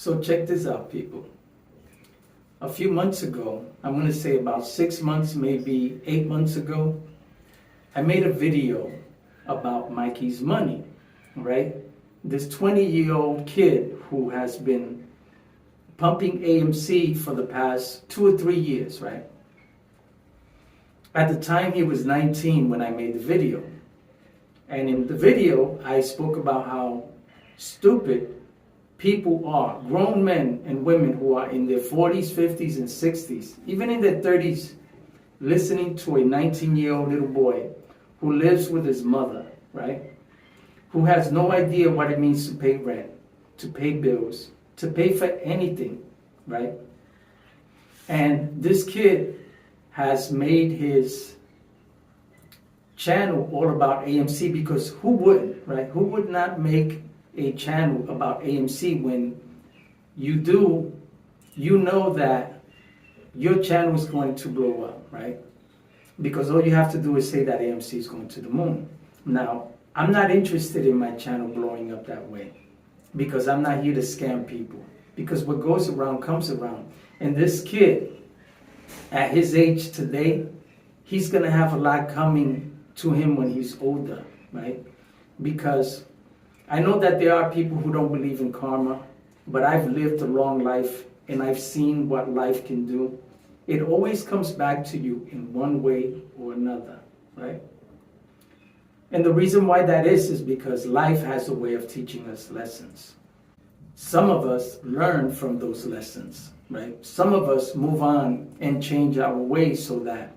So check this out, people. A few months ago, I'm going to say about 6 months, maybe 8 months ago, I made a video about Mikey's Money, right? This 20-year-old kid who has been pumping AMC for the past 2 or 3 years, right? At the time, he was 19 when I made the video. And in the video, I spoke about how stupid people are, grown men and women who are in their 40s, 50s, and 60s, even in their 30s, listening to a 19-year-old little boy who lives with his mother, right? Who has no idea what it means to pay rent, to pay bills, to pay for anything, right? And this kid has made his channel all about AMC, because who wouldn't, right? Who would not make a channel about AMC when you know that your channel is going to blow up, right? Because all you have to do is say that AMC is going to the moon. Now, I'm not interested in my channel blowing up that way, because I'm not here to scam people, because what goes around comes around. And this kid, at his age today, he's going to have a lot coming to him when he's older, right? Because I know that there are people who don't believe in karma, but I've lived a long life and I've seen what life can do. It always comes back to you in one way or another, right? And the reason why that is because life has a way of teaching us lessons. Some of us learn from those lessons, right? Some of us move on and change our ways so that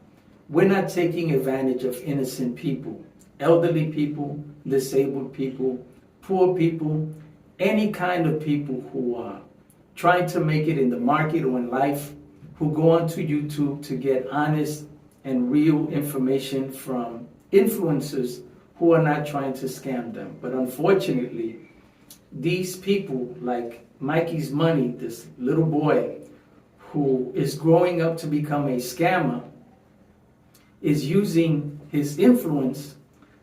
we're not taking advantage of innocent people, elderly people, disabled people, poor people, any kind of people who are trying to make it in the market or in life, who go onto YouTube to get honest and real information from influencers who are not trying to scam them. But unfortunately, these people like Mikey's Money, this little boy who is growing up to become a scammer, is using his influence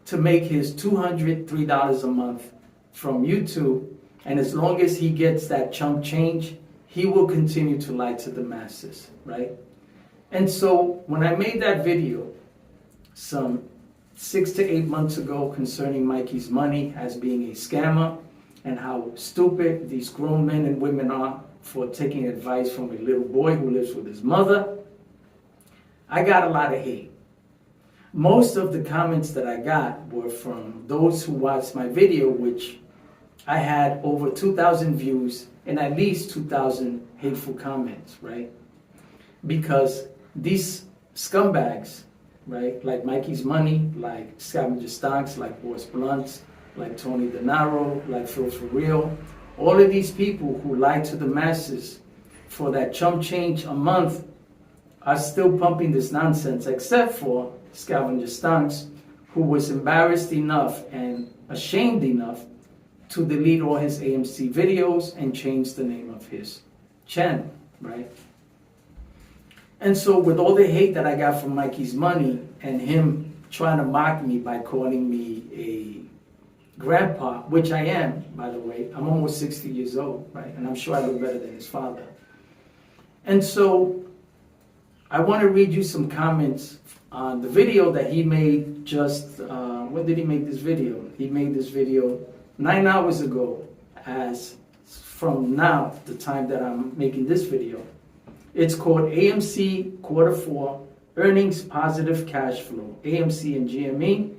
to make his $203 a month from YouTube. And as long as he gets that chump change, he will continue to lie to the masses, right? And so when I made that video some 6 to 8 months ago concerning Mikey's Money as being a scammer and how stupid these grown men and women are for taking advice from a little boy who lives with his mother, I got a lot of hate. Most of the comments that I got were from those who watched my video, which I had over 2,000 views and at least 2,000 hateful comments, right? Because these scumbags, right, like Mikey's Money, like Scavenger Stocks, like Boris Blunt, like Tony DeNaro, like Phil For Real, all of these people who lie to the masses for that chump change a month are still pumping this nonsense, except for Scavenger Stocks, who was embarrassed enough and ashamed enough to delete all his AMC videos and change the name of his channel, right? And so with all the hate that I got from Mikey's Money and him trying to mock me by calling me a grandpa, which I am, by the way, I'm almost 60 years old, right? And I'm sure I look better than his father. And so I want to read you some comments on the video that he made just, when did he make this video? He made this video 9 hours ago, as from now, the time that I'm making this video. It's called AMC Q4 Earnings Positive Cash Flow. AMC and GME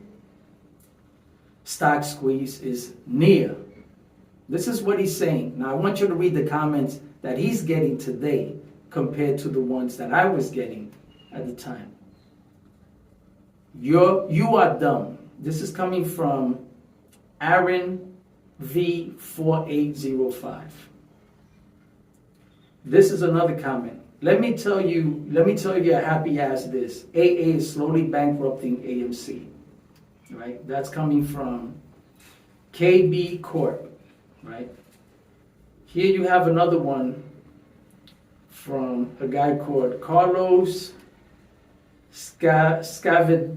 stock squeeze is near. This is what he's saying. Now I want you to read the comments that he's getting today compared to the ones that I was getting at the time. You are dumb. This is coming from Aaron V4805. This is another comment. Let me tell you a happy ass this. AA is slowly bankrupting AMC. Right? That's coming from KB Corp. Right? Here you have another one from a guy called Carlos Scavedo.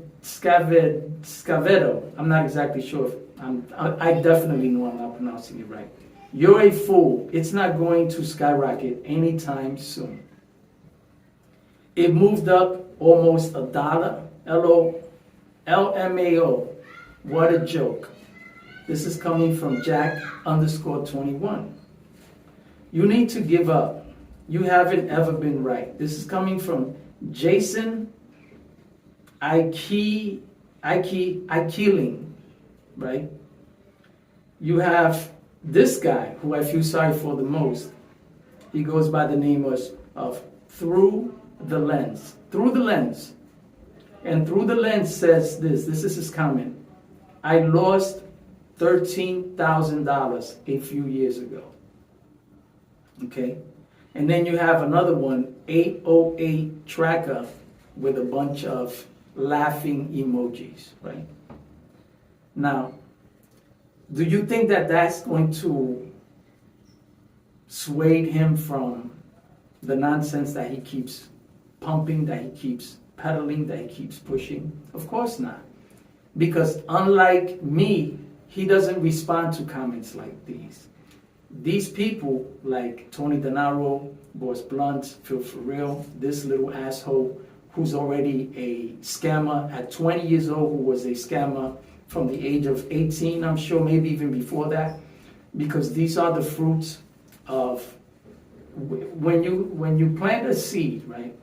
I'm not exactly sure if I definitely know I'm not pronouncing it right. You're a fool. It's not going to skyrocket anytime soon. It moved up almost $1. LMAO. What a joke. This is coming from Jack_21. You need to give up. You haven't ever been right. This is coming from Jason Ikeling, right? You have this guy who I feel sorry for the most. He goes by the name of Through the Lens. Through the Lens. And Through the Lens says this. This is his comment. I lost $13,000 a few years ago. Okay? And then you have another one, 808 Tracker, with a bunch of laughing emojis, right? Now, do you think that that's going to sway him from the nonsense that he keeps pumping, that he keeps peddling, that he keeps pushing? Of course not. Because unlike me, he doesn't respond to comments like these. These people like Tony Denaro, Boris Blunt, Phil Ferrell, this little asshole who's already a scammer at 20 years old, who was a scammer from the age of 18, I'm sure, maybe even before that, because these are the fruits of when you plant a seed, right?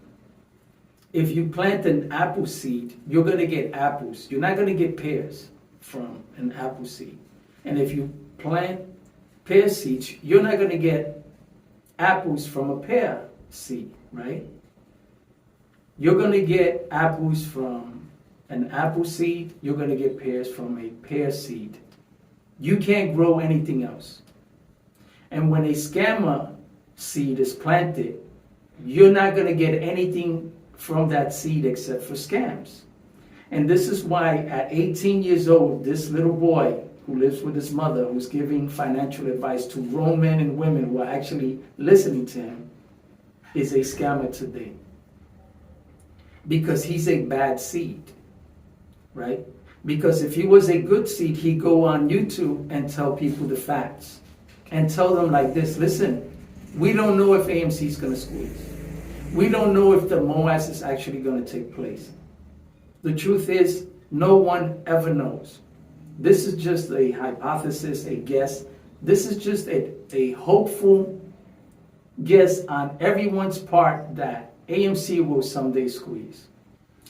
If you plant an apple seed, you're going to get apples. You're not going to get pears from an apple seed. And if you plant pear seeds, you're not going to get apples from a pear seed, right? You're going to get apples from an apple seed. You're going to get pears from a pear seed. You can't grow anything else. And when a scammer seed is planted, you're not going to get anything from that seed except for scams. And this is why at 18 years old, this little boy who lives with his mother, who's giving financial advice to grown men and women who are actually listening to him, is a scammer today. Because he's a bad seed, right? Because if he was a good seed, he'd go on YouTube and tell people the facts. And tell them like this, listen, we don't know if AMC is going to squeeze. We don't know if the MOAS is actually going to take place. The truth is, no one ever knows. This is just a hypothesis, a guess. This is just a hopeful guess on everyone's part that AMC will someday squeeze.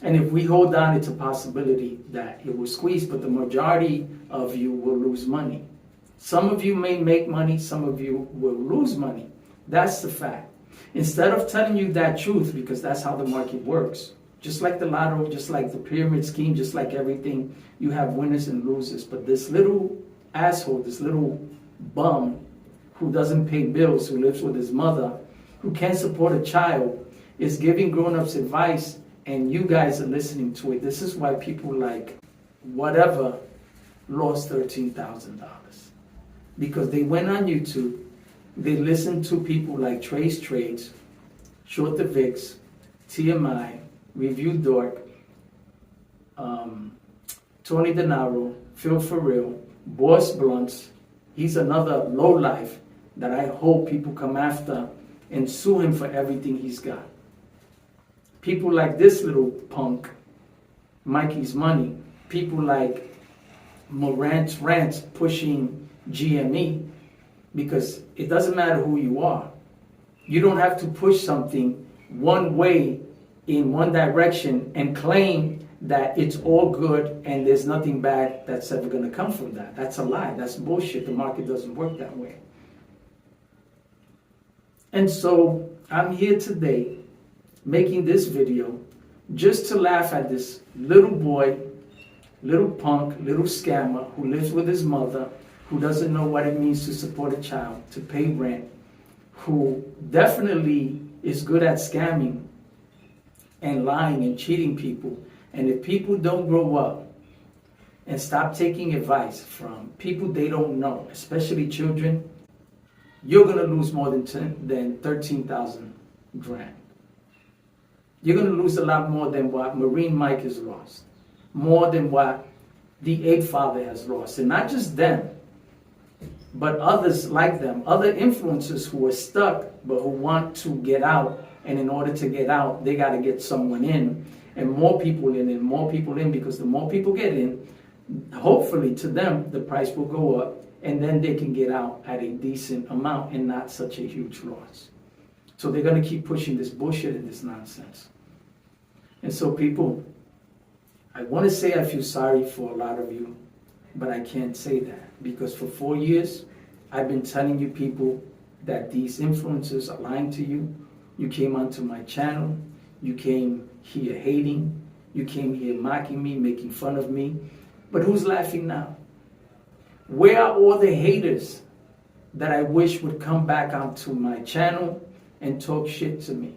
And if we hold on, it's a possibility that it will squeeze, but the majority of you will lose money. Some of you may make money, some of you will lose money. That's the fact. Instead of telling you that truth, because that's how the market works, just like the lotto, just like the pyramid scheme, just like everything, you have winners and losers. But this little asshole, this little bum who doesn't pay bills, who lives with his mother, who can't support a child, is giving grown-ups advice, and you guys are listening to it. This is why people like whatever lost $13,000. Because they went on YouTube, they listened to people like Trace Trades, Short the VIX, TMI, Review Dork, Tony Denaro, Phil Ferrell, Boris Blunt. He's another lowlife that I hope people come after and sue him for everything he's got. People like this little punk, Mikey's Money. People like Morant's Rants pushing GME, because it doesn't matter who you are. You don't have to push something one way in one direction and claim that it's all good and there's nothing bad that's ever going to come from that. That's a lie. That's bullshit. The market doesn't work that way. And so I'm here today making this video just to laugh at this little boy, little punk, little scammer who lives with his mother, who doesn't know what it means to support a child, to pay rent, who definitely is good at scamming and lying and cheating people. And if people don't grow up and stop taking advice from people they don't know, especially children, you're going to lose more than 13,000 grand. You're going to lose a lot more than what Marine Mike has lost, more than what the Ape Father has lost. And not just them. But others like them, other influencers who are stuck but who want to get out, and in order to get out, they got to get someone in, and more people in, and more people in, because the more people get in, hopefully to them, the price will go up, and then they can get out at a decent amount and not such a huge loss. So they're going to keep pushing this bullshit and this nonsense. And so people, I want to say I feel sorry for a lot of you, but I can't say that, because for 4 years, I've been telling you people that these influencers are lying to you. You came onto my channel, you came here hating, you came here mocking me, making fun of me. But who's laughing now? Where are all the haters that I wish would come back onto my channel and talk shit to me?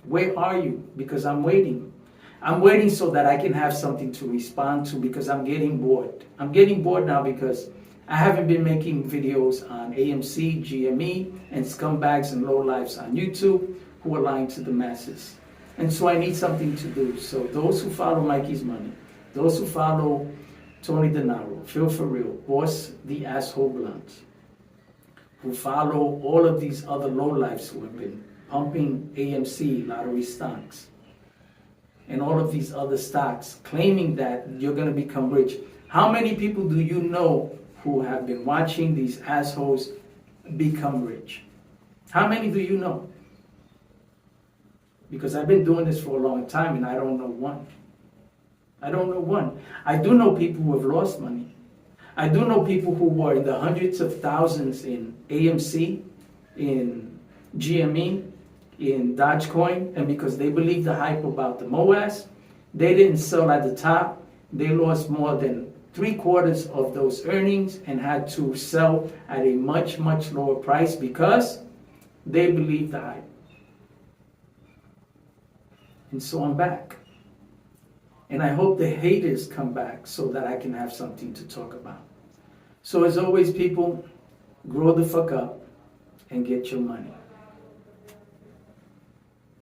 Where are you? Because I'm waiting. I'm waiting so that I can have something to respond to, because I'm getting bored. I'm getting bored now because I haven't been making videos on AMC, GME, and scumbags and lowlifes on YouTube who are lying to the masses. And so I need something to do. So those who follow Mikey's Money, those who follow Tony Denaro, Phil For Real, Boss the Asshole Blunt, who follow all of these other lowlifes who have been pumping AMC, lottery stocks, and all of these other stocks, claiming that you're going to become rich. How many people do you know who have been watching these assholes become rich? How many do you know? Because I've been doing this for a long time and I don't know one. I don't know one. I do know people who have lost money. I do know people who were in the hundreds of thousands in AMC, in GME, in Dogecoin, and because they believed the hype about the MOAS, they didn't sell at the top. They lost more than 3/4 of those earnings and had to sell at a much, much lower price because they believed the hype. And so I'm back. And I hope the haters come back so that I can have something to talk about. So as always, people, grow the fuck up and get your money.